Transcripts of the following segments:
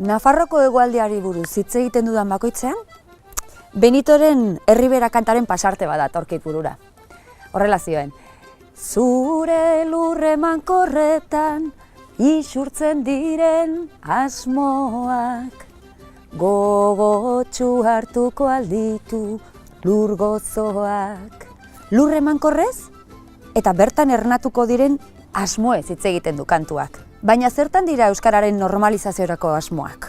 Nafarroko hegoaldeari buruz hitz egiten dudan bakoitzean, Benitoren Herribera kantaren pasarte bat datorkit burura. Horrela zioen, zure lurre mankorretan isurtzen diren asmoak, gogotsu hartuko alditu lur gozoak. Lurre mankorrez eta bertan ernatuko diren asmoez hitz egiten du kantuak. Baina zertan dira euskararen normalizaziorako asmoak?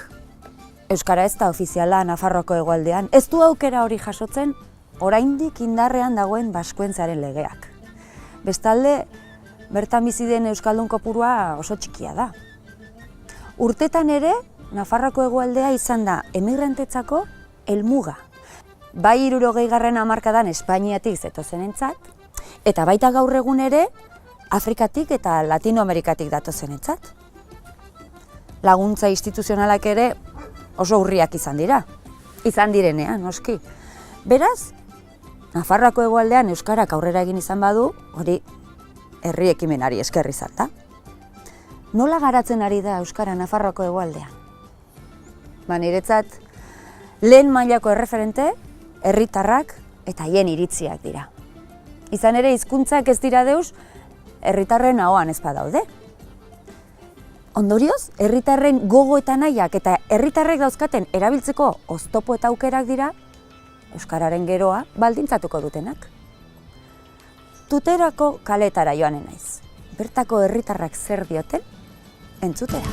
Euskara ez da ofiziala Nafarroko hegoaldean, ez du aukera hori jasotzen oraindik indarrean dagoen Baskuentzaren legeak. Bestalde, bertan bizi den euskaldun kopurua oso txikia da. Urtetan ere, Nafarroko hegoaldea izan da emigrantetzako helmuga. Bai 60. hamarkadan Espainiatik zetozenentzat, eta baita gaur egun ere Afrikatik eta Latinoamerikatik datozenentzat. Laguntza instituzionalak ere oso urriak izan dira. Izan direnean, noski. Beraz, Nafarroako hegoaldean euskarak aurrera egin izan badu, hori herri ekimenari esker izan da. Nola garatzen ari da euskara Nafarroako hegoaldean? Niretzat, lehen mailako erreferente, herritarrak eta haien iritziak dira. Izan ere, hizkuntzak ez dira deus, herritarren ahoan ez badaude. Ondorioz, herritarren gogo eta nahiak eta herritarrek dauzkaten erabiltzeko oztopo eta aukerak dira euskararen geroa baldintzatuko dutenak. Tuterako kaletara joanen naiz. Bertako herritarrak zer dioten entzutera.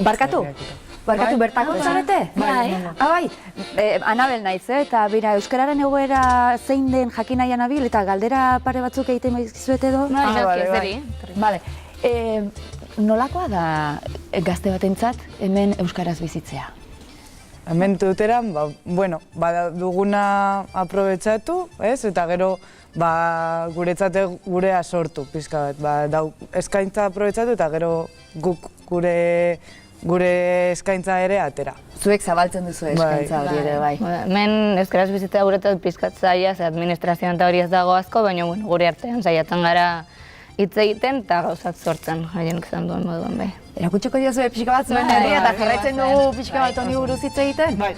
Barkatu bertako zarete? Bai. Anabel naiz, eta bera, euskararen egoera zein den jakin nahian nabil, eta galdera pare batzuk egiten maizuet edo? Bale. Nolakoa da gazte batentzat hemen euskaraz bizitzea? Hemen tuteran, duguna aprobetxatu, eta gero guretzat gurea sortu, pixka bat. Eskaintza aprobetxatu eta gero guk gure eskaintza ere atera. Zuek zabaltzen duzu eskaintza hori ere, bai. Hemen euskaraz bizitzea guretzat pizkat zaila, administrazioan eta hori ez dago asko, baina gure artean saiatzen gara hitz egiten eta gauzak sortzen, haienek izan duen moduan bai. Erakutsiko diozue pixka bat zuen herria eta jarraitzen dugu pixka bat honi buruz hitz egiten? Bai.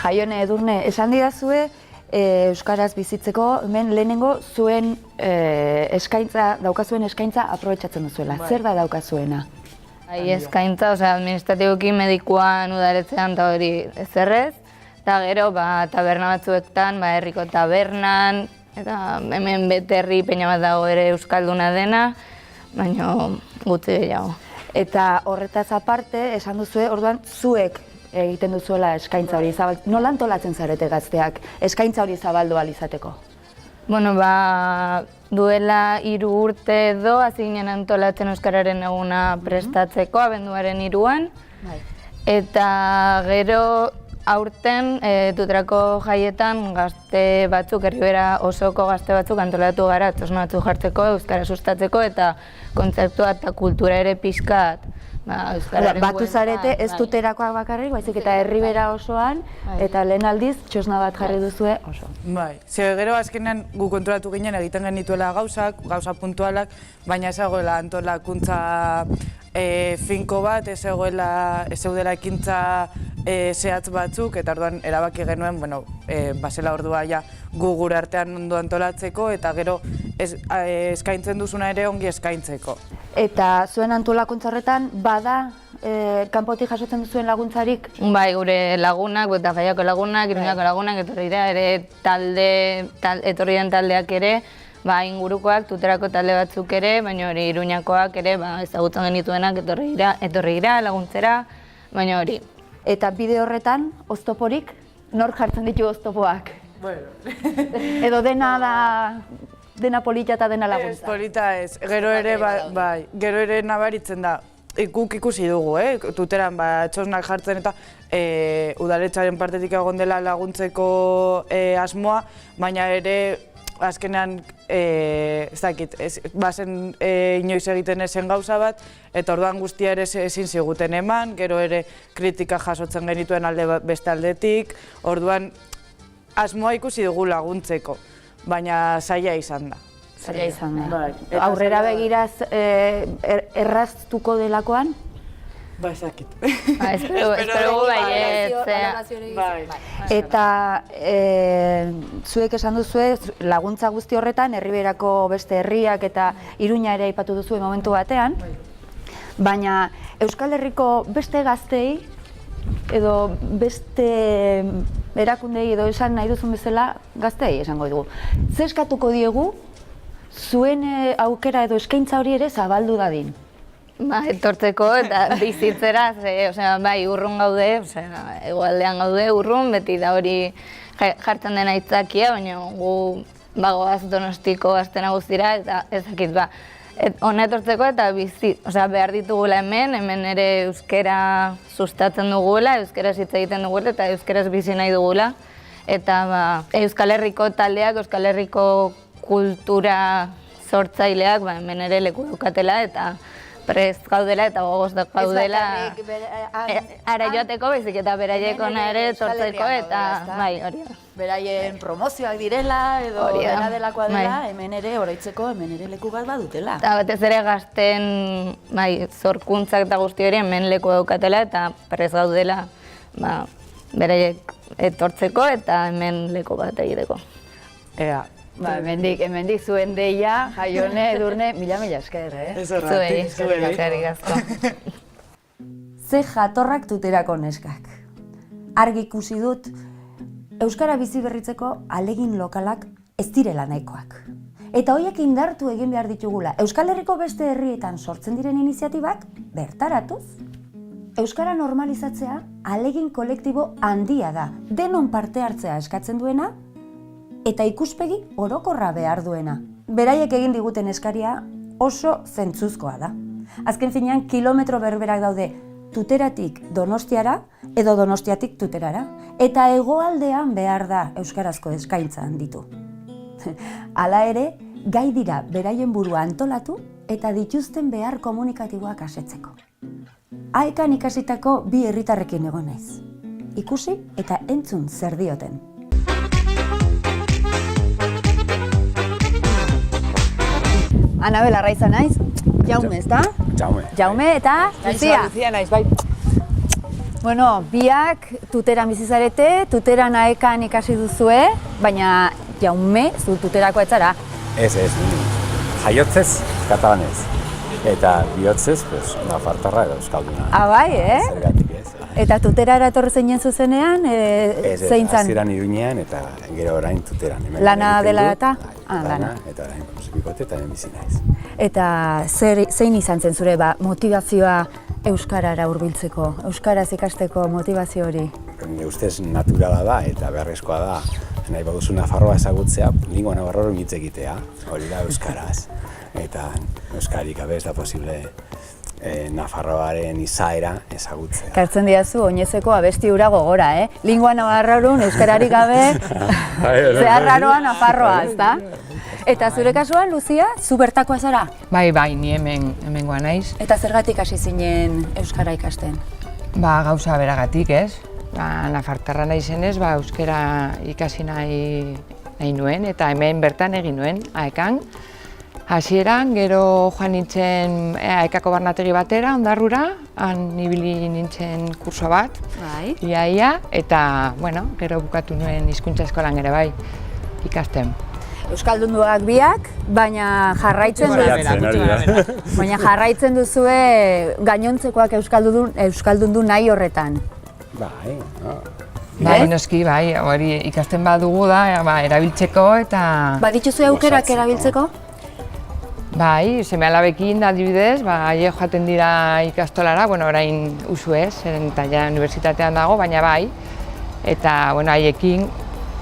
Jaione, Edurne, esan didazue euskaraz bizitzeko, hemen lehenengo zuen daukazuen eskaintza aprobetxatzen duzuela. Zer da daukazuena? Eskaintza, administratiboki medikuan, udaletzean eta hori ezerrez, eta gero taberna batzuetan, herriko tabernan, eta hemen beterri peina bat dago ere euskalduna dena, baina gutxi gehiago. Eta horretaz aparte, esan duzue, orduan zuek egiten duzuela eskaintza hori zabaldu. Nola antolatzen zarete gazteak eskaintza hori zabaldu ahal izateko? Duela 3 urte edo hasi ginen antolatzen euskararen eguna prestatzeko, abenduaren 3an. Eta gero aurten tuterako jaietan gazte batzuk, Herribera osoko gazte batzuk antolatu gara txosna batzuk jartzeko, euskara sustatzeko eta kontzeptua eta kultura ere pixkat. Batu zarete ez tuterakoak bakarrik, baizik eta Herribera osoan, eta lehen aldiz txosna bat jarri duzue oso. Bai, gero azkenean gu kontrolatu ginen egiten genituela gauza puntualak, baina ez egoela antolakuntza finko bat, ez zeudela ekintza zehatz batzuk, eta orduan erabaki genuen, basela ordua gu gure artean ondo antolatzeko, eta gero eskaintzen duzuna ere ongi eskaintzeko. Eta zuen antolakuntza horretan, bada kanpotik jasotzen duzuen laguntzarik? Bai, gure lagunak, Botafaiako lagunak, Iruñako lagunak, etorri dira ere etorri den taldeak ere, ingurukoak, tuterako talde batzuk ere, baina hori Iruñakoak ere ezagutzen genituenak etorri dira laguntzera, baina hori. Eta bide horretan, oztoporik, nor jartzen ditu oztopoak? Edo dena polita eta dena laguntza? Ez, polita ez. Gero ere nabaritzen da. Guk ikusi dugu, tuteran txosnak jartzen eta udaletxaren partetik egon dela laguntzeko asmoa, baina ere azkenean, ez dakit, bazen inoiz egiten ezen gauza bat, eta orduan guztia ere ezin ziguten eman, gero ere kritika jasotzen genituen beste aldetik, orduan asmoa ikusi dugu laguntzeko, baina zaila izan da. Zaila izan da. Aurrera begiraz erraztuko delakoan? Ba, ezakit. Espero baiet. Eta zuek esan duzue, laguntza guzti horretan, Herriberako beste herriak eta Iruña ere aipatu duzue momentu batean, baina Euskal Herriko beste gaztei, edo beste erakundei edo esan nahi duzun bezala gaztei esango dugu. Zer eskatuko diegu, zuen aukera edo eskaintza hori ere zabaldu dadin? Ba, etortzeko eta bizitzera, bai, urrun gaude, egualdean gaude urrun, beti da hori jartzen dena aitzakia, baina gu bagoaz Donostiko gaztena guztira, eta ezakit, ba, hona etortzeko eta behar ditugula hemen ere euskera sustatzen dugula, euskaraz hitz egiten dugula eta euskaraz bizi nahi dugula. Eta Euskal Herriko taldeak, Euskal Herriko kultura sortzaileak hemen ere leku dukatela eta prest gaudela eta gogoz gaudela ara joateko, baizik eta beraieko ere etortzeko eta bai, hori da. Beraien promozioak direla edo dena delakoa dela, hemen ere oroitzeko, hemen ere leku bat badutela. Eta batez ere gazten zorkuntzak eta guzti hori hemen leku daukatela eta prest gaudela beraiek etortzeko eta hemen leku bat egiteko. Hemendik zuen deia, Jaione, Edurne, mila esker, Zuei, eskerrik asko. Ze jatorrak tuterako neskak. Argi ikusi dut, euskara bizi berritzeko ahalegin lokalak ez direla nahikoak. Eta horiek indartu egin behar ditugula. Euskal Herriko beste herrietan sortzen diren iniziatibak bertaratuz. Euskara normalizatzea ahalegin kolektibo handia da, denon parte hartzea eskatzen duena, eta ikuspegi orokorra behar duena. Beraiek egin diguten eskaria oso zentzuzkoa da. Azken finean, kilometro berberak daude Tuteratik Donostiara edo Donostiatik Tuterara. Eta hegoaldean behar da euskarazko eskaintza handitu. Hala ere, gai dira beraien burua antolatu eta dituzten behar komunikatiboak asetzeko. Aekan ikasitako bi herritarrekin egon naiz. Ikusi eta entzun zer dioten. Anabel Arraiza naiz, Jaume, ezta? Jaume eta Lucia. Lucia naiz, bai. Bueno, biak Tuteran bizi zarete, Tuteran Aekan ikasi duzue, baina Jaume, zu Tuterako ez zara? Ez, jaiotzez, katalanez. Eta bihotzez, nafartarra edo euskalduna. Bai, Zergatik ez. Eta Tuterara etorri zeinen zuzenean, zein zan? Hasieran Iruñean eta gero orain Tuteran. Lana dela eta? Lana, eta orain musikote eta hemen bizi naiz. Eta zein izan zen zure motivazioa euskarara hurbiltzeko, euskaraz ikasteko motivazio hori? Nire ustez naturala da eta beharrezkoa da, nahi baduzu Nafarroa ezagutzea, lingua navarroro hitz egitea, hori da euskaraz. Eta euskarik gabe ez da posible Nafarroaren izaera ezagutzea. Kartzen diazu, oinezeko abesti hura gogora, Lingua navarrorun euskararik gabe, zeharraroa Nafarroa, ezta? Eta zure kasuan, Lucia, zu bertakoa zara? Bai, ni hemengoa naiz. Eta zergatik hasi zinen euskara ikasten? Gauza beragatik, ez? Nafartarra naizenez, euskara ikasi nahi nuen, eta hemen bertan egin nuen, Aekan. Hasieran, gero joan nintzen Aekako barnategi batera, Ondarrura, han ibili nintzen kurso bat, ia, eta, gero bukatu nuen hizkuntza eskolan ere bai, ikasten. Euskaldunduak biak, baina jarraitzen duzue gainontzekoak euskaldundu nahi horretan. Bai, noski, hori ikasten badugu da, erabiltzeko eta... Badituzu aukerak erabiltzeko? Bai, seme-alabekin adibidez, haiek joaten dira ikastolara, orain usu ez, eta ja unibertsitatean dago, baina bai, eta haiekin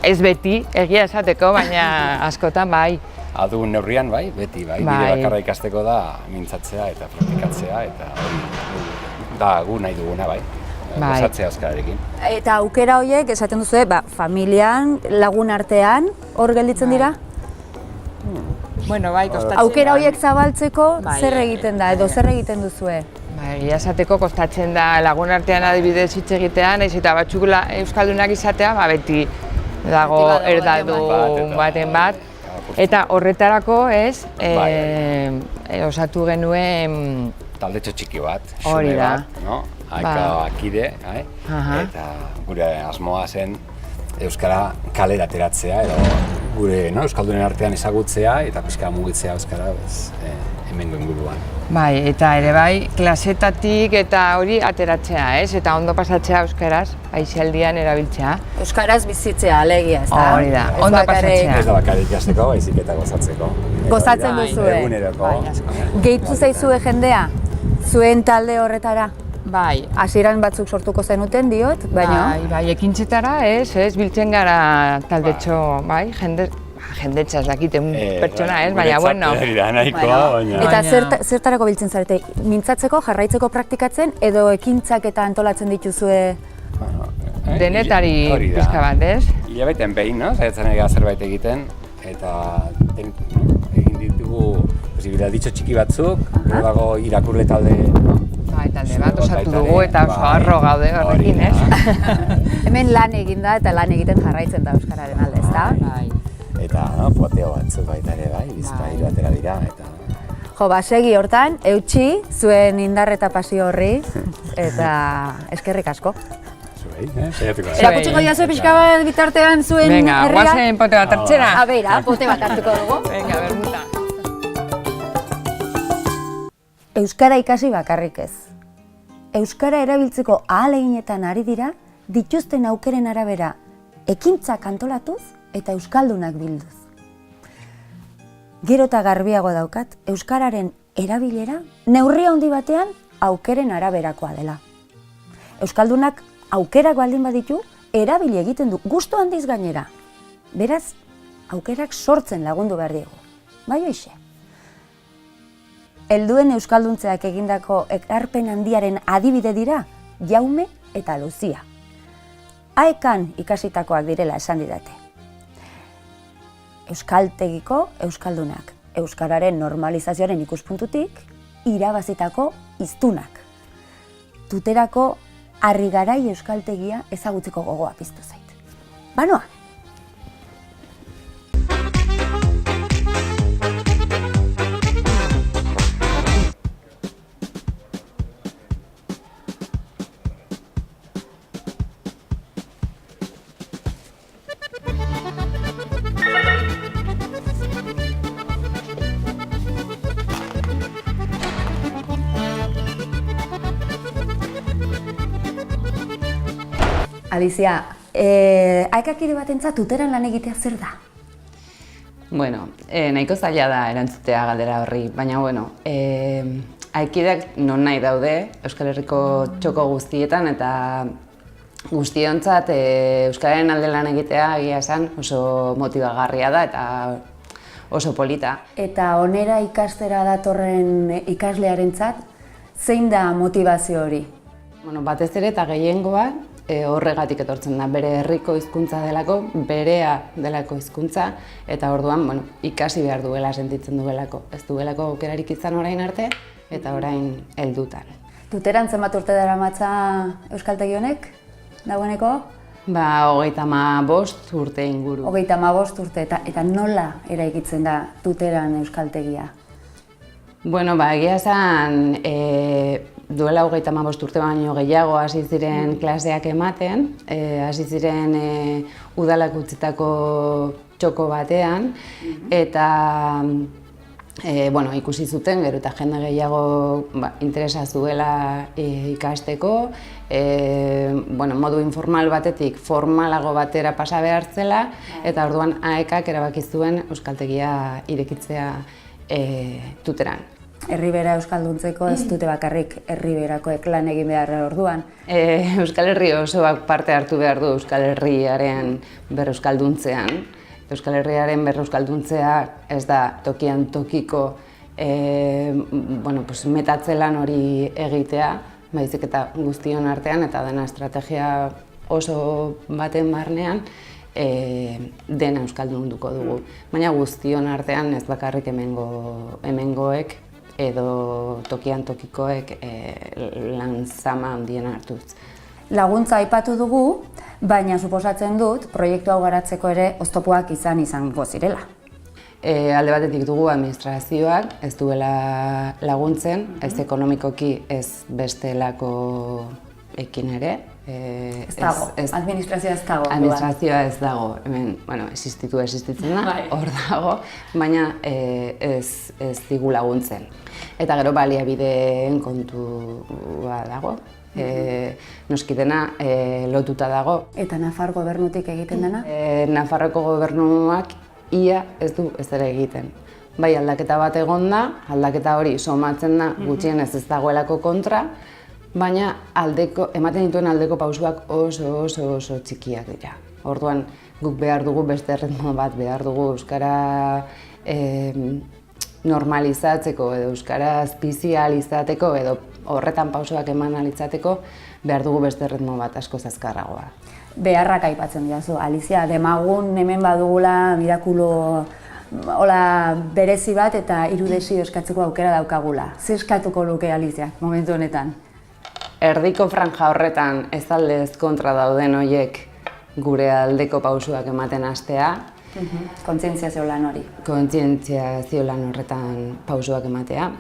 ez beti, egia esateko, baina askotan bai. Adugun neurrian bai, beti bai, bide bakarra ikasteko da mintzatzea eta praktikatzea, eta hori da gu nahi duguna bai, gozatzea euskararekin. Eta aukera horiek, esaten duzu, familian, lagun artean, hor gelditzen dira? Bai, kostatzen da. Aukera horiek zabaltzeko zer egiten da, edo zer egiten duzue? Egia esateko kostatzen da lagun artean adibidez hitz egitea, nahiz eta batzuk euskaldunak izatea, beti dago Beti badago erdaldun baten bat. Eta horretarako ez, osatu genuen Taldetxo txiki bat, Hori xume da. bat, no? Aika akide, eta gure asmoa zen euskara kalera ateratzea, edo gure euskaldunen artean ezagutzea eta pixka mugitzea euskara hemengo inguruan. Bai, eta ere bai, klasetatik eta hori ateratzea, ez? Eta ondo pasatzea euskaraz, aisialdian erabiltzea. Euskaraz bizitzea alegia, ez da? Hori da, Ez ondo bakarrik pasatzea. Ez da bakarrik ikasteko, baizik eta gozatzeko. Gozatzen duzue. Eguneroko. Gehitu zaizue jendea, zuen talde horretara? Bai, Hasieran batzuk sortuko zenuten diot, baina... bai, ekintzetara ez, biltzen gara taldetxo, bai, jendetza ez dakiten pertsona ez, baina bueno. Eta zertarako biltzen zarete? Mintzatzeko, jarraitzeko praktikatzen, edo ekintzak eta antolatzen dituzue? Denetari pixka bat, ez? Hilabetean behin, no? Zaiatzen ega zerbait egiten, eta egin ditugu biraditxo txiki batzuk, gero dago irakurle talde, Bai, talde bat osatu dugu eta oso harro gaude horrekin, ez? Hemen lan eginda eta lan egiten jarraitzen da euskararen alde, ezta? Bai. eta poteo batzuk baita ere bai, Bizkairu atera dira, eta... Jo, segi hortan, eutxi, zuen indar eta pasio horri, eta eskerrik asko. Zuei, saiatuko da. Erakutsiko diazue pixka bat bitartean zuen Venga, herria? guazen pote bat hartzera. A beira, pote bat hartuko dugu. Venga, bermuta. Euskara ikasi bakarrik ez. Euskara erabiltzeko ahaleginetan ari dira, dituzten aukeren arabera, ekintzak antolatuz eta euskaldunak bilduz. Gero eta garbiago daukat, euskararen erabilera neurri handi batean aukeren araberakoa dela. Euskaldunak aukerak baldin baditu, erabili egiten du, gustu handiz gainera. Beraz, aukerak sortzen lagundu behar diegu. Bai hoixe. Helduen euskalduntzeak egindako ekarpen handiaren adibide dira Jaume eta Luzia. Aekan ikasitakoak direla esan didate. Euskaltegiko euskaldunak, euskararen normalizazioaren ikuspuntutik, irabazitako hiztunak. Tuterako Harrigarai euskaltegia ezagutzeko gogoa piztu zait. Banoa! Alicia, aekakide batentzat tuteran lan egitea zer da? Bueno, nahiko zaila da erantzutea galdera horri, baina bueno, aekideak non nahi daude Euskal Herriko txoko guztietan eta guztiontzat euskararen alde lan egitea egia esan oso motibagarria da eta oso polita. Eta onera ikastera datorren ikaslearentzat zein da motivazio hori? Bueno, batez ere eta gehiengoa horregatik etortzen da, bere herriko hizkuntza delako, berea delako hizkuntza, eta orduan, bueno, ikasi behar duela sentitzen duelako. Ez duelako aukerarik izan orain arte, eta orain heldutan. Tuteran zenbat urte daramatza euskaltegi honek, dagoeneko? 35 urte inguru. 35 urte, eta nola eraikitzen da tuteran euskaltegia? Bueno, egia esan, duela 35 urte baino gehiago hasi ziren klaseak ematen, hasi ziren udalak utzitako txoko batean, eta ikusi zuten, gero eta jende gehiago interesa zuela ikasteko, modu informal batetik formalago batera pasa behar zela, eta orduan aekak erabaki zuen euskaltegia irekitzea tuteran. Herribera euskalduntzeko ez dute bakarrik herriberakoek lan egin behar orduan. Euskal Herri osoak parte hartu behar du Euskal Herriaren berreuskalduntzean. Euskal Herriaren berreuskalduntzea ez da tokian tokiko metatze lan hori egitea, baizik eta guztion artean eta dena estrategia oso baten barnean dena euskaldunduko dugu. Baina guztion artean ez bakarrik hemengoek edo tokian tokikoek lan zama handien hartuz. Laguntza aipatu dugu, baina suposatzen dut proiektu hau garatzeko ere oztopoak izango zirela. Alde batetik dugu administrazioak ez duela laguntzen, ez ekonomikoki ez bestelako ekin ere. Ez dago, administrazioa ez dago. Administrazioa ez dago, hemen, existitzen da, hor dago, baina ez digu laguntzen. Eta gero baliabideen kontua dago, noski dena lotuta dago. Eta Nafar gobernutik egiten dena? Nafarroko gobernuak ia ez du ez ere egiten. Bai, aldaketa bat egon da, aldaketa hori somatzen da gutxienez ez dagoelako kontra, baina ematen dituen aldeko pausuak oso txikiak dira. Orduan guk behar dugu beste erritmo bat, behar dugu euskara normalizatzeko edo euskara azpizializateko edo horretan pausoak eman alitzateko behar dugu beste erritmo bat asko azkarragoa. Beharrak aipatzen diazu, Alizia, demagun hemen badugula mirakulo berezi bat eta irudesio eskatzeko aukera daukagula. Zer eskatuko luke Alizia momentu honetan? Erdiko franja horretan ez aldez kontra dauden horiek gure aldeko pausuak ematen hastea. Kontzientziazio lan hori. Kontzientziazio lan horretan pausuak ematea.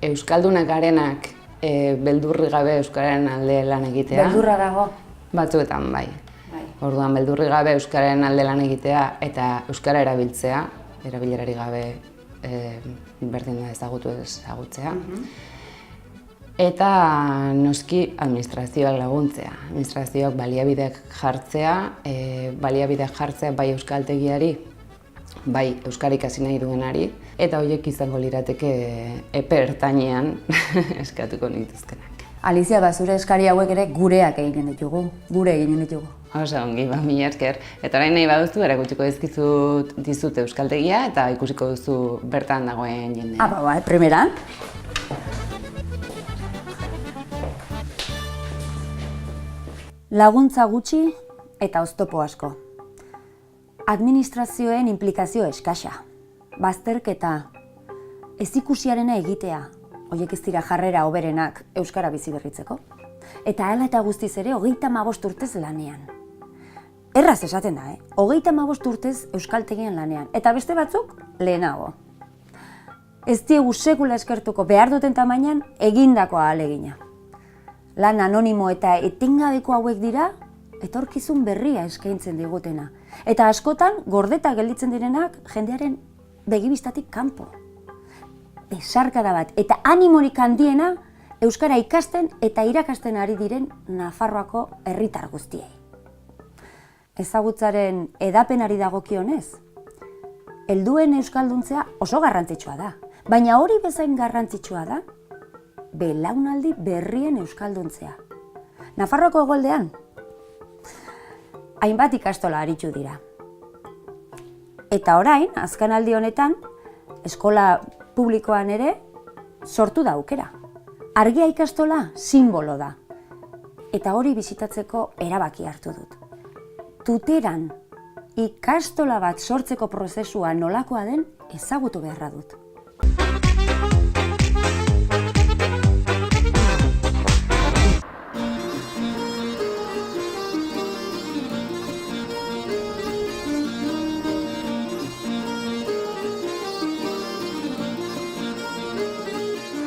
Euskaldunak garenak beldurri gabe euskararen alde lan egitea. Beldurra dago? Batzuetan bai. Orduan beldurri gabe euskararen alde lan egitea eta euskara erabiltzea, erabilerari gabe berdin da ezagutzea. Eta noski administrazioak laguntzea. Administrazioak baliabideak jartzea bai euskaltegiari, bai euskarik hasi nahi duenari, eta horiek izango lirateke epe ertainean eskatuko nituzkenak. Alizia, zure eskari hauek ere gureak egiten ditugu, gure egiten ditugu. Oso ongi, mila esker. Eta orain nahi baduzu, erakutsiko dizut euskaltegia eta ikusiko duzu bertan dagoen jendea. Primera. Laguntza gutxi eta oztopo asko. Administrazioen implikazio eskasa. Bazterketa, ezikusiarena egitea, horiek ez dira jarrera hoberenak euskara bizi berritzeko. Eta hala eta guztiz ere 35 urtez lanean. Erraz esaten da, 35 urtez euskaltegian lanean, eta beste batzuk lehenago. Ez diegu sekula eskertuko behar duten tamainan egindakoa ahalegina. Lan anonimo eta etengabeko hauek dira, etorkizun berria eskaintzen digutena. Eta askotan, gordeta gelditzen direnak jendearen begibistatik kanpo. Besarkada bat eta animorik handiena euskara ikasten eta irakasten ari diren Nafarroako herritar guztiei. Ezagutzaren edapenari dagokionez, helduen euskalduntzea oso garrantzitsua da, baina hori bezain garrantzitsua da belaunaldi berrien euskalduntzea. Nafarroako hegoaldean hainbat ikastola aritsu dira. Eta orain, azkenaldi honetan, eskola publikoan ere sortu da aukera. Argia ikastola sinbolo da. Eta hori bisitatzeko erabaki hartu dut. Tuteran ikastola bat sortzeko prozesua nolakoa den ezagutu beharra dut.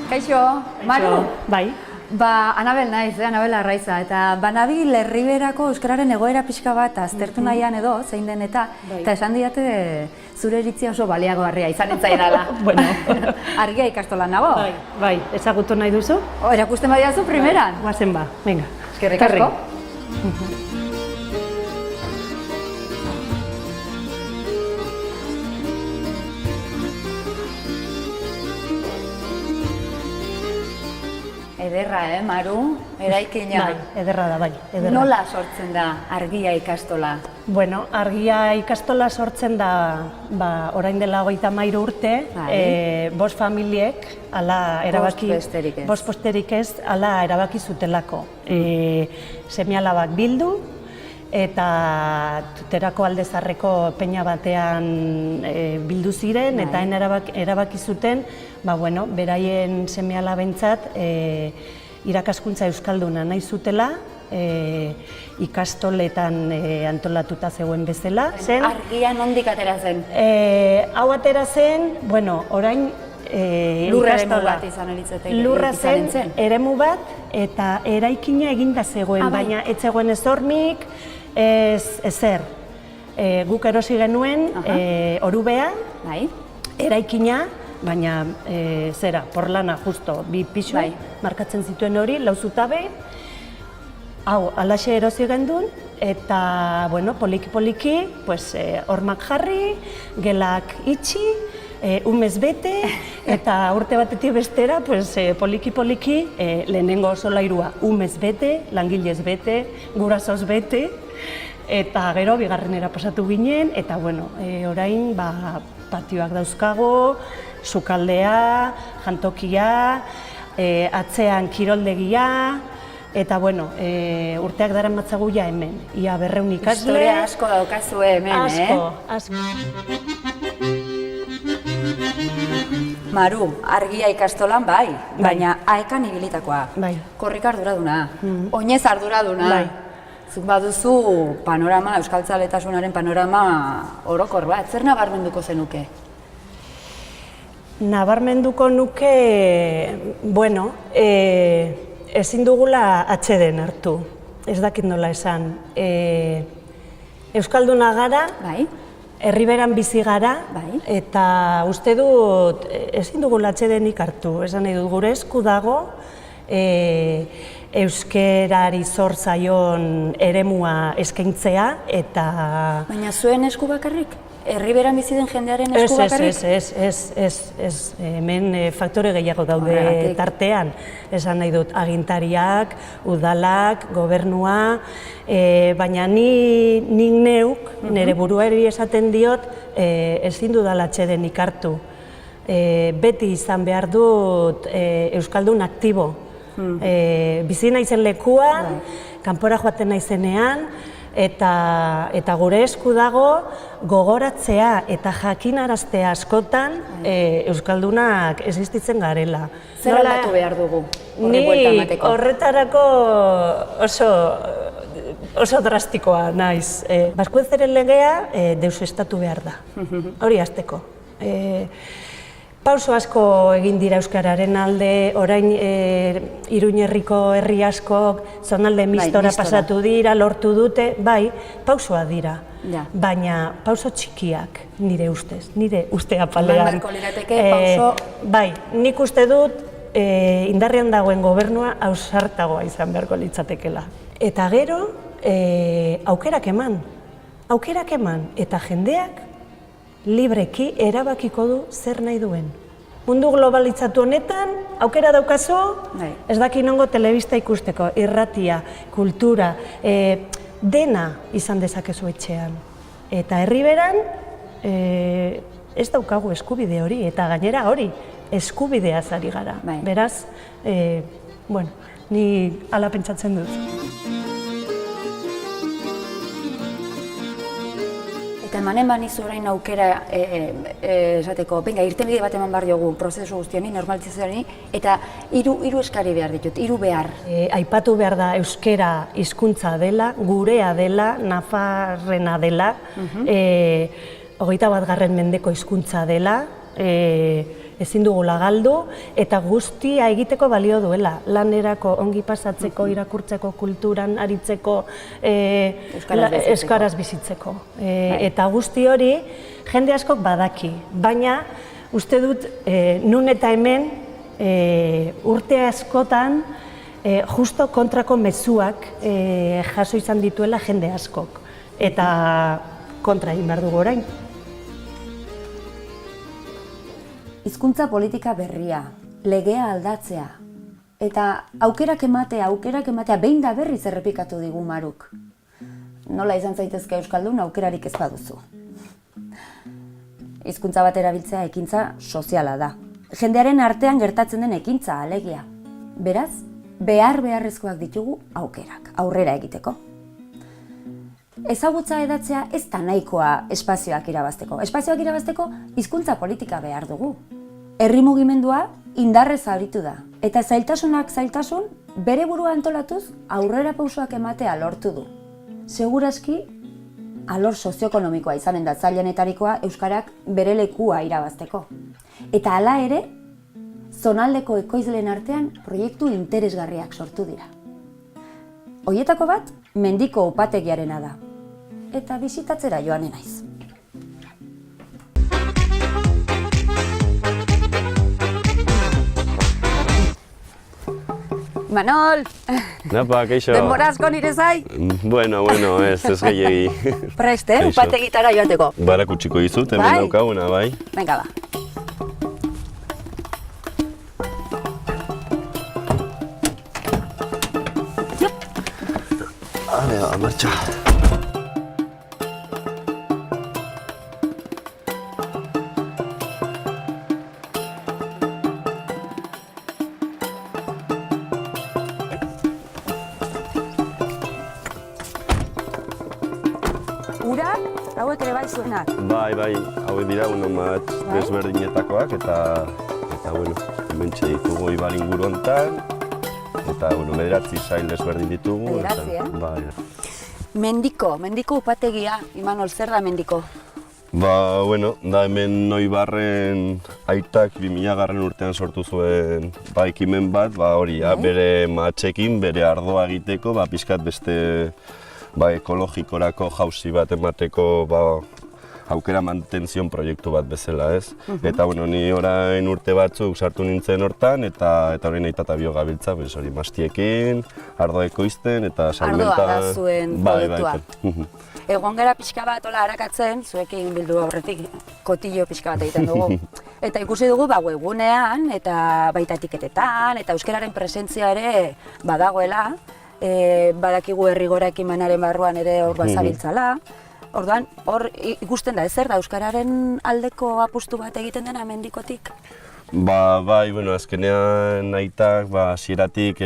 Kaixo, Maru? Bai. Anabel naiz, Anabel Arraiza, eta banabil Herriberako euskararen egoera pixka bat aztertu nahian edo, zein den eta esan diate zure iritzia oso baliagarria izan etzaidala. Bueno. Argia ikastolan nago? Bai, ezagutu nahi duzu? Erakusten badiazu primeran? Guazen ba, venga. Eskerrik asko. Ederra, Maru? Eraikina. Bai, ederra da, bai. Nola sortzen da Argia ikastola? Bueno, Argia ikastola sortzen da, orain dela 33 urte, 5 familiek, bost posterik ez, ala erabaki zutelako. Seme-alabak bildu, eta Tuterako Aldezarreko peña batean bildu ziren, eta erabaki zuten, beraien seme-alabentzat irakaskuntza euskalduna nahi zutela, ikastoletan antolatuta zegoen bezala. Argia nondik atera zen? Hau atera zen, orain lurra eremu bat izan elitzateke. Lurra zen, eremu bat, eta eraikina eginda zegoen, baina ez zegoen ez hormik, ezer. Guk erosi genuen orubea, eraikina, baina porlana, justo, 2 pisu, markatzen zituen hori, 4 zutabe. Hau, alaxe erosi gendun, eta, poliki-poliki, hormak jarri, gelak itxi, umez bete, eta urte batetik bestera, poliki-poliki, lehenengo solairua umez bete, langilez bete, gurasoz bete, eta gero bigarrenera pasatu ginen, eta orain patioak dauzkago, sukaldea, jantokia, atzean kiroldegia, eta urteak daramatzagu ja hemen, ia 200 ikasle. Historia asko daukazue hemen, Asko. Maru, argia ikastolan bai, baina aekan ibilitakoa. Bai. Korrika arduraduna, oinez arduraduna. Bai. Zuk baduzu panorama, euskaltzaletasunaren panorama orokor bat, zer nabarmenduko zenuke? Nabarmenduko nuke, ezin dugula atxeden hartu, ez dakit nola esan. Euskalduna gara, herriberan bizi gara, eta uste dut ezin dugula atxedenik hartu. Esan nahi dut gure esku dago, euskerari zor zaion eremua eskaintzea, eta... Baina zuen esku bakarrik? Herriberan bizi den jendearen esku bakarrik? Ez, hemen faktore gehiago daude tartean. Esan nahi dut agintariak, udalak, gobernua, baina nik neuk, nire buruari esaten diot, ezin dudala atxedenik hartu. Beti izan behar dut euskaldun aktibo. Bizi naizen lekuan, kanpora joaten naizenean, eta gure esku dago gogoratzea eta jakinaraztea askotan euskaldunak existitzen garela. Zer aldatu behar dugu horri buelta emateko? Horretarako oso drastikoa naiz. Baskuezeren legea deusestatu behar da, hori hasteko. Pauso asko egin dira euskararen alde, orain Iruñerriko herri askok zonalde mistora pasatu dira, lortu dute, bai, pausoa dira. Baina pauso txikiak, nire ustez, nire uste apalean. Bai, nik uste dut indarrean dagoen gobernua ausartagoa izan beharko litzatekela. Eta gero, aukerak eman, eta jendeak libreki erabakiko du zer nahi duen. Mundu globalitzatu honetan, aukera daukazu, ez daki nongo telebista ikusteko, irratia, kultura, dena izan dezakezu etxean. Eta herriberan, ez daukagu eskubide hori, eta gainera hori, eskubideaz ari gara. Beraz, ni hala pentsatzen dut. Eta emanen banizu orain aukera esateko, irtenbide bat eman behar diogu prozesu guztioni, normalizazioari, eta hiru eskari behar ditut, 3 behar. Aipatu behar da euskera hizkuntza dela, gurea dela, nafarrena dela, 21. mendeko hizkuntza dela, ezin dugula galdu, eta guztia egiteko balio duela. Lanerako, ongi pasatzeko, irakurtzeko, kulturan aritzeko, euskaraz bizitzeko. Eta guzti hori, jende askok badaki, baina uste dut nun eta hemen urte askotan justo kontrako mezuak jaso izan dituela jende askok. Eta kontra egin behar dugu orain. Hizkuntza politika berria, legea aldatzea, eta aukerak ematea, behin da berriz errepikatu digu Maruk. Nola izan zaitezke euskaldun aukerarik ez baduzu. Hizkuntza bat erabiltzea ekintza soziala da. Jendearen artean gertatzen den ekintza alegia. Beraz, beharrezkoak ditugu aukerak, aurrera egiteko. Ezagutza hedatzea ez da nahikoa espazioak irabazteko. Espazioak irabazteko hizkuntza politika behar dugu. Herri mugimendua indarrez aritu da, Eta zailtasunak zailtasun, bere burua antolatuz aurrera pausoak ematea lortu du. Segurazki, alor sozioekonomikoa izanen da zailenetarikoa euskarak bere lekua irabazteko. Eta hala ere, zonaldeko ekoizleen artean proiektu interesgarriak sortu dira. Hoietako bat, Mendiko upategiarena da. Eta bisitatzera joanen naiz. Manol! Napa, keixo. Denbora asko nire zai? Bueno, ez gehiegi. Prest, Kaixo. upategitara joateko. Barak utziko dizut, hemen Bai. daukaguna, bai. Venga, ba. Ale, martxa. Urak, hauek ere bai zuenak. Bai, hauek dira, bat desberdinetakoak, eta bueno, hementxe ditugu ibar inguru hontan, eta, bederatzi sail desberdin ditugu. Bederatzi, Bai. Mendiko upategia, Imanol, zer da Mendiko? Da hemen Noibarren aitak 2000 urtean sortu zuen ekimen bat, hori, bere matxekin, bere ardoa egiteko, pixkat beste ekologikorako jauzi bat emateko aukera mantenzion proiektu bat bezala, ez? Eta, ni orain urte batzuk sartu nintzen hortan, eta orain aitata bio gabiltza, hori, mastiekin, ardoa ekoizten, eta salmenta... Ardoa da zuen proiektua. Bai. Egon gara pixka bat hola harakatzen, zuekin bildu aurretik kotillo pixka bat egiten dugu. Eta ikusi dugu webgunean, eta baita etiketetan, eta euskararen presentzia ere badagoela, badakigu herrigora ekimenaren barruan ere hor bazabiltzala. Orduan, hor ikusten da, zer da euskararen aldeko apustu bat egiten dena Mendikotik? Bai, azkenean aitak hasieratik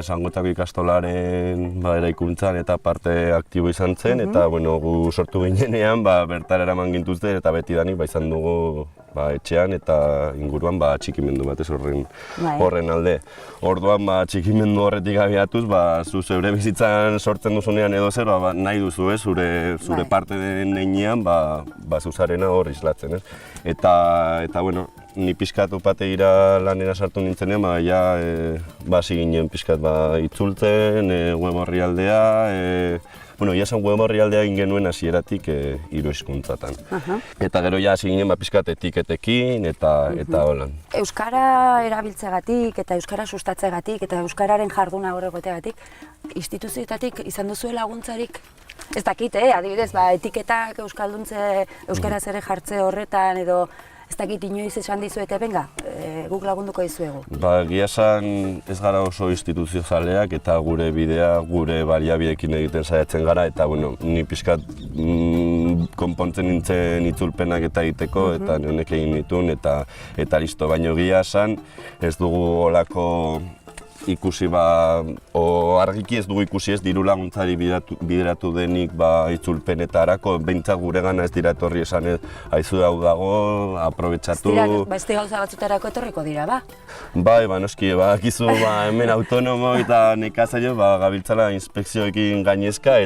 Sangotako ikastolaren eraikuntzan eta parte aktibo izan zen, eta gu sortu ginenean bertara eraman gintuzte eta betidanik izan dugu etxean eta inguruan txikimendu bat ez horren alde. Orduan txikimendu horretik abiatuz, zu zeure bizitzan sortzen duzunean edo zer, nahi duzu zure parte den heinean zuzarena hor islatzen. Eta, ni pixkat upategira lanera sartu nintzenean, hasi ginen pixkat itzultzen, web horrialdea, jasan web horrialdea egin genuen hasieratik 3 hizkuntzatan. Eta gero hasi ginen pixkat etiketekin eta holan. Euskara erabiltzegatik eta euskara sustatzegatik eta euskararen jarduna horregotegatik, instituzioetatik izan duzue laguntzarik? Ez dakit, adibidez, etiketak euskaraz ere jartze horretan edo ez dakit inoiz esan dizuete, benga, guk lagunduko dizuegu. Egia esan ez gara oso instituzio zaleak eta gure bidea, gure baliabidekin egiten saiatzen gara, eta ni pixkat konpontzen nintzen itzulpenak eta egiteko, eta honek egin nituen, eta listo. Baina egia esan ez dugu olako ikusi argiki ez dugu ikusi ez diru laguntzari bideratu denik itzulpenetarako, behintzat gure gana ez dira etorri esan haizu hau dago, aprobetxatu... Beste gauza batzutarako etorriko dira, ba? Bai, noski, gizu hemen autonomo eta nekazailo gabiltzala inspekzioekin gainezka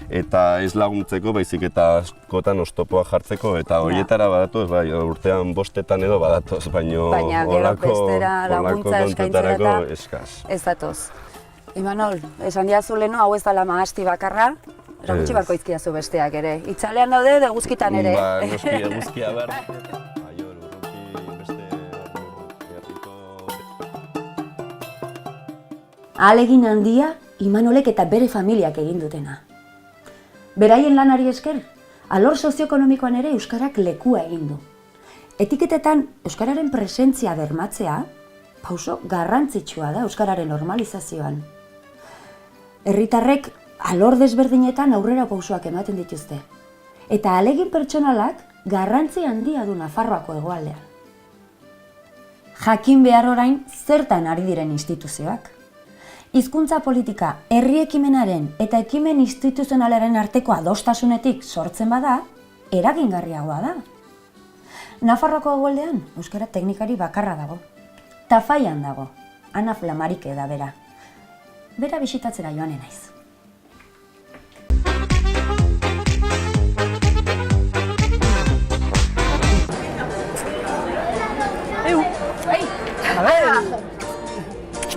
eta ez laguntzeko, baizik eta askotan oztopoa jartzeko, eta horietara badatoz, urtean 5 edo badatoz, baina holako kontuetarako eskaz. Ez datoz. Imanol, esan diazu leheno, hau ez dala mahasti bakarra, erakutsi barko izkiazu besteak ere. Itzalean daude, deguzkitan ere. Noski, deguzkia behar. Ahalegin handia, Imanolek eta bere familiak egin dutena. Beraien lanari esker, alor sozioekonomikoan ere euskarak lekua egin du. Etiketetan euskararen presentzia bermatzea, pauso garrantzitsua da euskararen normalizazioan. Herritarrek alor desberdinetan aurrera pausoak ematen dituzte. Eta ahalegin pertsonalak garrantzi handia du Nafarroako hegoaldean. Jakin behar orain zertan ari diren instituzioak. Hizkuntza politika herri ekimenaren eta ekimen instituzionalaren arteko adostasunetik sortzen bada, eragingarriagoa da. Nafarroako hegoaldean euskara teknikari bakarra dago. Tafaian dago. Ana Flamarike da bera. Bera bisitatzera joanen naiz.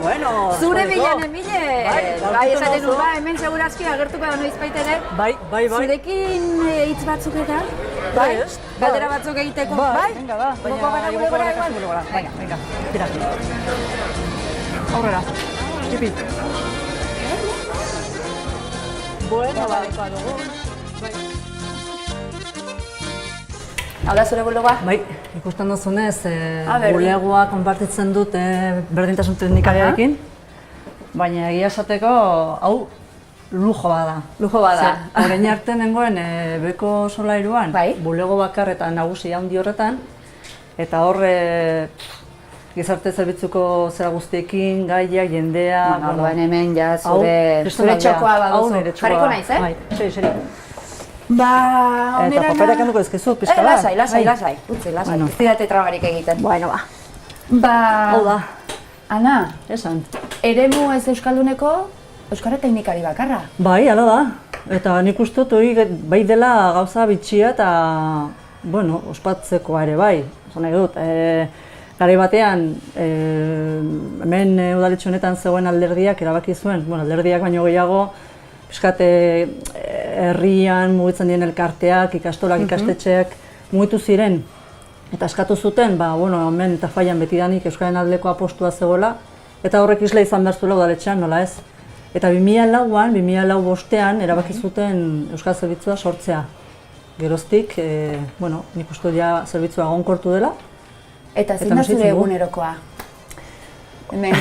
Bueno, Zure bilan emile! Bai, esaten dut, hemen segurazki agertuko da noizbait ere. Bai. Zurekin hitz batzuk eta? Bai, galdera batzuk egiteko. Bai, venga, ba. Boko gara gure gora igual. Venga, tira. Aurrera. Tipi. Bueno, ba, dugu. Hau da zure bulegoa? Bai, ikusten duzunez, bulegoa konpartitzen dut berdintasun teknikariarekin, baina egia esateko, hau lujo bada. Lujo bada. Orain arte nengoen beko solairuan, bulego bakar eta nagusi handi horretan, eta hor gizarte zerbitzuko zera guztiekin, gaiak, jendea... Orduan hemen ja zure txokoa baduzu. Jarriko naiz, Bai, seri. Ba, Eta paperak handuko ezkizu, pizka bat? Lasai. Utzi, lasai. Ez didate trabarik egiten. Bueno, ba. Ba... Hau da. Ana, Esan. eremu ez euskalduneko euskara teknikari bakarra. Bai, hala da. Eta nik uste dut hori bai dela gauza bitxia eta, bueno, ospatzekoa ere bai. Zona dut, garai batean, hemen udaletxe honetan zegoen alderdiak erabaki zuen, bueno, alderdiak baino gehiago, piskat herrian mugitzen diren elkarteak, ikastolak, ikastetxeak mugitu ziren eta eskatu zuten, hemen Tafallan betidanik euskaren aldeko apostua zegoela eta horrek isla izan behar zuela udaletxean, nola ez? Eta 2004an, 2005-bostean erabaki zuten euskal zerbitzua sortzea. Geroztik, nik uste ja zerbitzua egonkortu dela. Eta zein da zure egunerokoa? Hemen.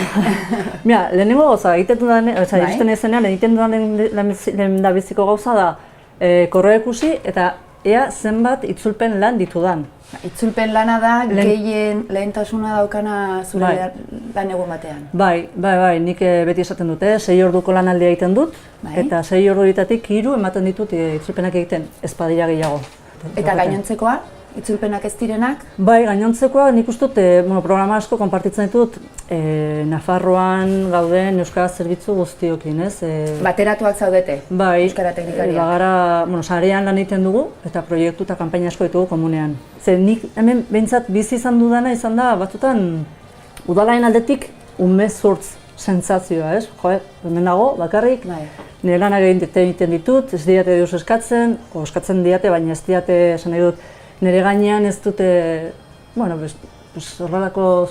Mira, lehenengo gauza, egiten ezenean, egiten dudan lehendabiziko gauza da korreo ikusi eta ea zenbat itzulpen lan ditudan. Itzulpen lana da gehien lehentasuna daukana zure lan egun batean. Bai, nik beti esaten dute, 6 orduko lanaldia egiten dut, eta 6 orduetatik 3 ematen ditut itzulpenak egiten, ez badira gehiago. Eta gainontzekoa? Itzulpenak ez direnak? Bai, gainontzekoa nik uste dut programa asko konpartitzen ditut Nafarroan gauden euskara zerbitzu guztiokin, ez? Bateratuak zaudete, euskara teknikariak? Bagara, sarean lan egiten dugu eta proiektu eta kanpaina asko ditugu komunean. Nik hemen behintzat bizi izan dudana izan da batzutan udalaren aldetik umezurtz sentsazioa, ez? Hemen dago, bakarrik, nire lanak egiten ditut, ez diate deus eskatzen, eskatzen diate, baina ez diate, esan nahi dut, nire gainean ez dute, horrelako,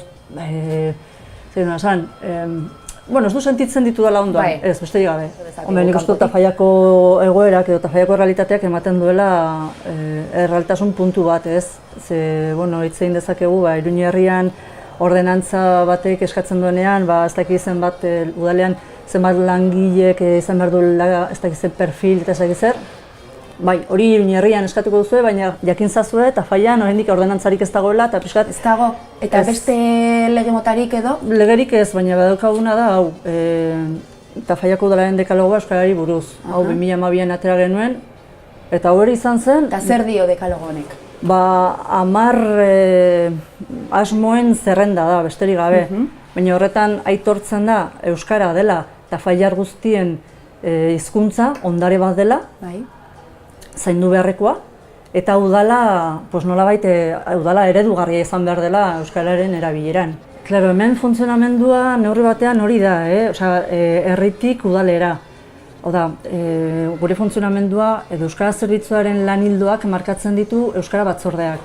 ez du sentitzen ditu dela ondoan, ez, besterik gabe. Nik uste dut Tafallako egoerak edo Tafallako errealitateak ematen duela errealtasun puntu bat, ez? Hitz egin dezakegu, Iruña herrian ordenantza batek eskatzen duenean, ez dakit zenbat udalean zenbat langilek izan behar duela, ez dakit zen perfil eta ez dakit zer. Bai, hori Iruña herrian eskatuko duzue, baina jakin zazue Tafallan oraindik ordenantzarik ez dagoela eta pixkat... Ez dago? Eta beste lege motarik edo? Legerik ez, baina badaukaguna da, hau, Tafallako udalaren dekalogoa euskarari buruz. Hau, 2012an atera genuen, eta hori izan zen... Eta zer dio dekalogo honek? 10 asmoen zerrenda da, besterik gabe. Baina horretan aitortzen da euskara dela Tafallar guztien hizkuntza, ondare bat dela, zaindu beharrekoa, eta udala, nolabait, udala eredugarria izan behar dela euskararen erabileran. Klaro, hemen funtzionamendua neurri batean hori da, herritik udalera. Oda, gure funtzionamendua edo euskara zerbitzuaren lan ildoak markatzen ditu euskara batzordeak.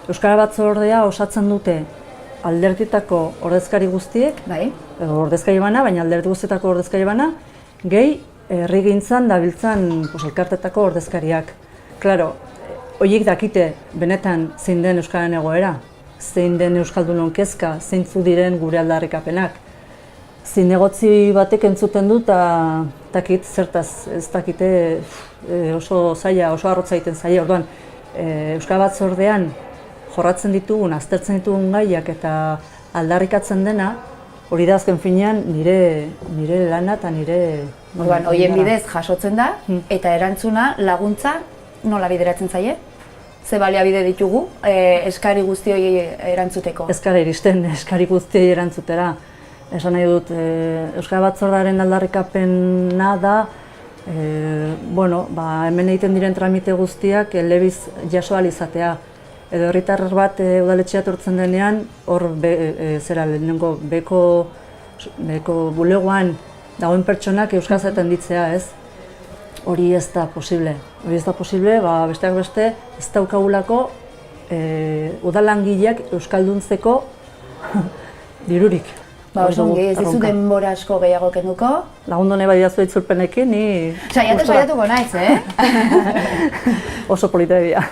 Euskara batzordea osatzen dute alderditako ordezkari guztiek, edo ordezkari bana, baina alderdi guztietako ordezkari bana, gehi herrigintzan dabiltzan elkartetako ordezkariak. Klaro, horiek dakite benetan zein den euskararen egoera, zein den euskaldunon kezka, zeintzu diren gure aldarrikapenak. Zinegotzi batek entzuten dut eta dakit zertaz, ez dakite oso zaila, oso arrotza egiten zaila. Orduan, euskara batzordean jorratzen ditugun, aztertzen ditugun gaiak eta aldarrikatzen dena, hori da azken finean nire lana eta nire... Orduan, horien bidez jasotzen da, eta erantzuna, laguntza, nola bideratzen zaie? Ze baliabide ditugu eskari guztioi erantzuteko? Ez gara iristen eskari guztioi erantzutera. Esan nahi dut, Euskara Batzordearen aldarrikapena da, hemen egiten diren tramite guztiak elebiz jaso ahal izatea. Edo herritar bat udaletxea etortzen denean, hor lehenengo beko bulegoan dagoen pertsonak euskaraz atenditzea, ez? Hori ez da posible. Besteak beste, ez daukagulako udalangileak euskalduntzeko dirurik. Osongi, ez dizu denbora asko gehiago kenduko? Lagundu nahi badiazu itzulpenekin, ni... Saiatuko naiz, Oso polita dira.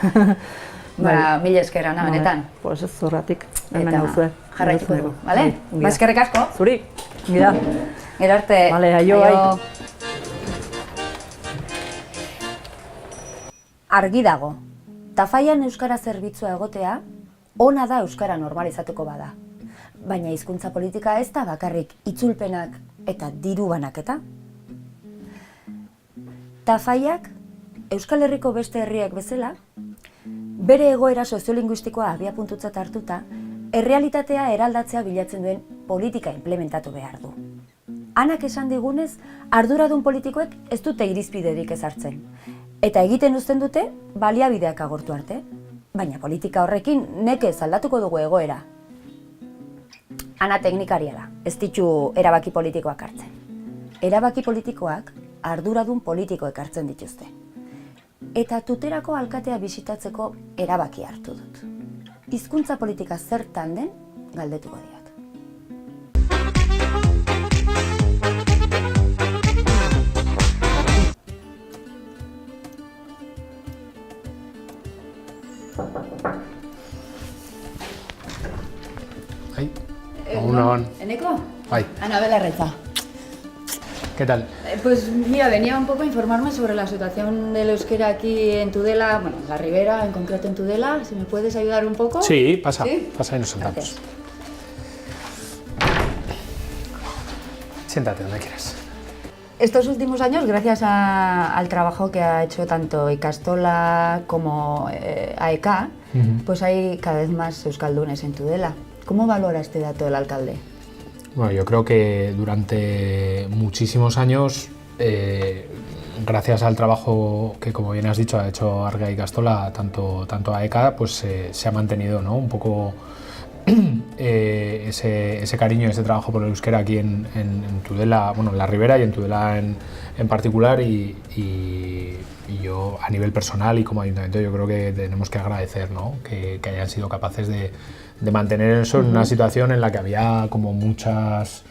Mila esker, Ana, benetan. Pues ez zurratik, hemen hauzue. Jarraituko du, bale? Eskerrik asko. Zuri, gira. Gero arte. Bale, aio, bai. Argi dago, Tafallan euskara zerbitzua egotea, ona da euskara normalizatuko bada. Baina hizkuntza politika ez da bakarrik itzulpenak eta diru banaketa. Tafallak, Euskal Herriko beste herriak bezala, bere egoera soziolinguistikoa abiapuntutzat hartuta, errealitatea eraldatzea bilatzen duen politika implementatu behar du. Anak esan digunez, arduradun politikoek ez dute irizpiderik ezartzen. Eta egiten uzten dute, baliabideak agortu arte. Baina politika horrekin nekez aldatuko dugu egoera. Ana teknikaria da, ez ditu erabaki politikoak hartzen. Erabaki politikoak arduradun politikoek hartzen dituzte. Eta Tuterako alkatea bisitatzeko erabaki hartu dut. Hizkuntza politika zertan den galdetuko diat. ¿Eneco? Ay. Ana Belarreta. ¿Qué tal? Pues mira, venía un poco a informarme sobre la situación del euskera aquí en Tudela, bueno, en la Ribera, en concreto en Tudela. Si me puedes ayudar un poco. Sí, pasa, ¿Sí? Pasa y nos sentamos. Gracias. Siéntate donde quieras. Estos últimos años, gracias al trabajo que ha hecho tanto Ikastola como AEK, pues hay cada vez más euskaldunes en Tudela. ¿Cómo valora este dato el alcalde? Bueno, yo creo que durante muchísimos años, gracias al trabajo que, como bien has dicho, ha hecho Arga y Ikastola, tanto AEK, pues se ha mantenido, ¿no? Un poco ese cariño, ese trabajo por el euskera aquí en Tudela, bueno, en la Ribera y en Tudela en particular, y yo a nivel personal y como ayuntamiento yo creo que tenemos que agradecer, ¿no? que hayan sido capaces de mantener eso en una situación en la que había como muchas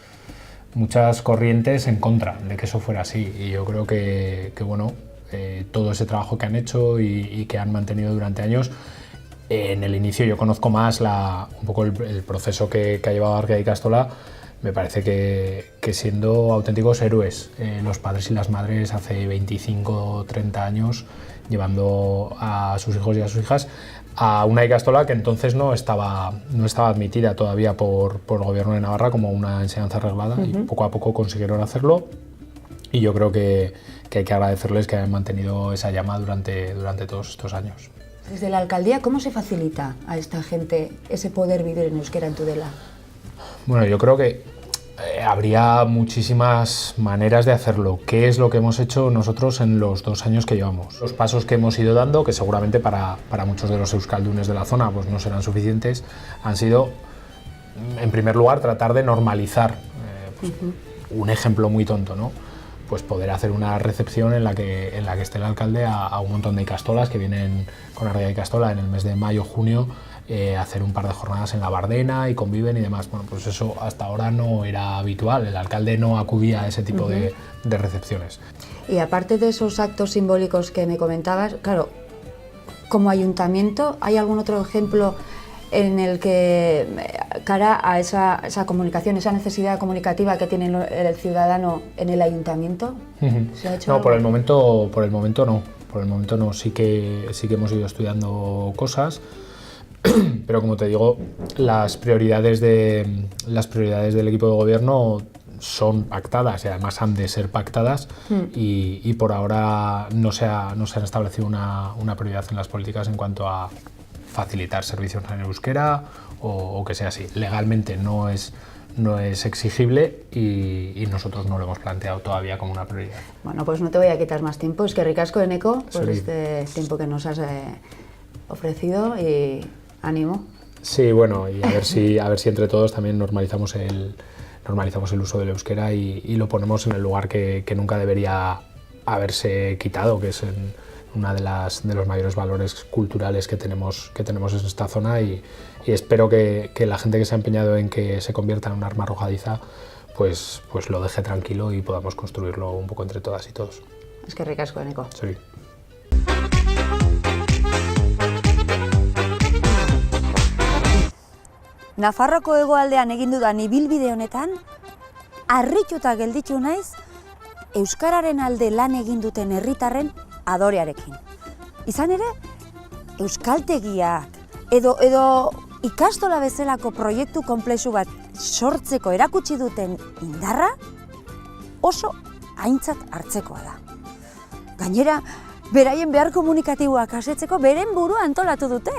corrientes en contra de que eso fuera así, y yo creo que bueno, todo ese trabajo que han hecho y que han mantenido durante años. En el inicio yo conozco más un poco el proceso que ha llevado Arga y Ikastola. Me parece que siendo auténticos héroes, los padres y las madres hace 25 o 30 años, llevando a sus hijos y a sus hijas a una Ikastola que entonces no estaba admitida todavía por el gobierno de Navarra como una enseñanza reglada, y poco a poco consiguieron hacerlo, y yo creo que hay que agradecerles que hayan mantenido esa llama durante todos estos años. Desde la alcaldía, ¿cómo se facilita a esta gente ese poder vivir en euskera en Tudela? Bueno, yo creo que habría muchísimas maneras de hacerlo. ¿Qué es lo que hemos hecho nosotros en los 2 años que llevamos? Los pasos que hemos ido dando, que seguramente para muchos de los euskaldunes de la zona pues no serán suficientes, han sido, en primer lugar, tratar de normalizar. Un ejemplo muy tonto, ¿no? Pues poder hacer una recepción en la que esté el alcalde a un montón de ikastolas que vienen con Arga y Ikastola en el mes de mayo, junio, hacer un par de jornadas en la Bardena y conviven y demás. Bueno, pues eso hasta ahora no era habitual, el alcalde no acudía a ese tipo de recepciones. Y aparte de esos actos simbólicos que me comentabas, claro, como ayuntamiento, ¿hay algún otro ejemplo en el que, cara a esa comunicación, esa necesidad comunicativa que tiene el ciudadano en el ayuntamiento? ¿Se ha hecho no, algo? por el momento no. Por el momento no. Sí que hemos ido estudiando cosas, pero como te digo, las prioridades del equipo de gobierno son pactadas y además han de ser pactadas, y por ahora no se han establecido una prioridad en las políticas en cuanto a facilitar servicios en euskera o que sea así. Legalmente no es no es exigible y nosotros no lo hemos planteado todavía como una prioridad. Bueno, pues no te voy a quitar más tiempo. Es que ricasco, Eneko, por Sí. este tiempo que nos has ofrecido y ánimo. Sí, bueno, y a ver si entre todos también normalizamos el uso del euskera y lo ponemos en el lugar que nunca debería haberse quitado, que es en una de los mayores valores culturales que tenemos en esta zona y espero que la gente que se ha empeñado en que se convierta en un arma arrojadiza pues lo deje tranquilo y podamos construirlo un poco entre todas y todos. Es que ricasco, Eneko. Sí. Nafarroko hegoaldean egin dudan ibilbide honetan, harrituta gelditu naiz euskararen alde lan egin duten herritarren adorearekin. Izan ere, euskaltegiak edo ikastola bezalako proiektu konplexu bat sortzeko erakutsi duten indarra oso aintzat hartzekoa da. Gainera, beraien behar komunikatiboak asetzeko beren burua antolatu dute.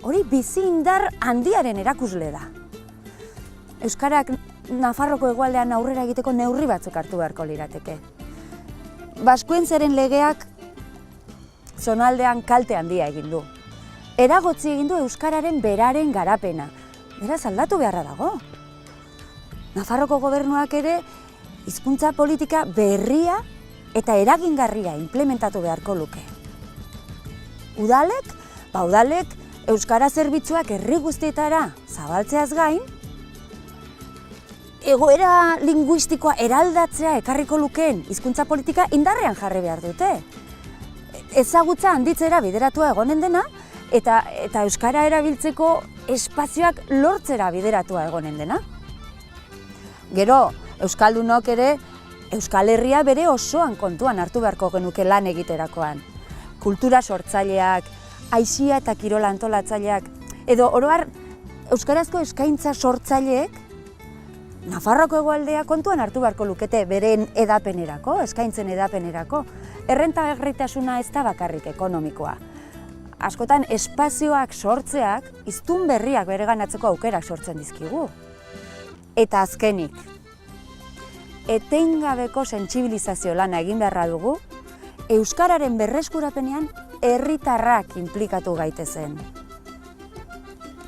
Hori bizi indar handiaren erakusle da. Euskarak Nafarroko hegoaldean aurrera egiteko neurri batzuk hartu beharko lirateke. Baskuentzeren legeak zonaldean kalte handia egin du. Eragotzi egin du euskararen beraren garapena. Beraz aldatu beharra dago. Nafarroko gobernuak ere hizkuntza politika berria eta eragingarria implementatu beharko luke. Udalek euskara zerbitzuak herri guztietara zabaltzeaz gain, egoera linguistikoa eraldatzea ekarriko lukeen hizkuntza politika indarrean jarri behar dute. Ezagutza handitzera bideratua egonen dena eta euskara erabiltzeko espazioak lortzera bideratua egonen dena. Gero, euskaldunok ere Euskal Herria bere osoan kontuan hartu beharko genuke lan egiterakoan. Kultura sortzaileak, aisia eta kirola antolatzaileak, edo oro har euskarazko eskaintza sortzaileek Nafarroko hegoaldea kontuan hartu beharko lukete beren edapenerako, eskaintzen edapenerako. Errentagarritasuna ez da bakarrik ekonomikoa. Askotan espazioak sortzeak hiztun berriak bereganatzeko aukerak sortzen dizkigu. Eta azkenik, etengabeko sentsibilizazio lana egin beharra dugu, euskararen berreskurapenean herritarrak inplikatu gaitezen.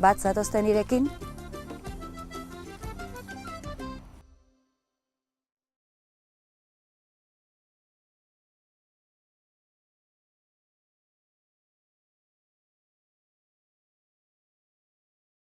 Bat zatozten irekin?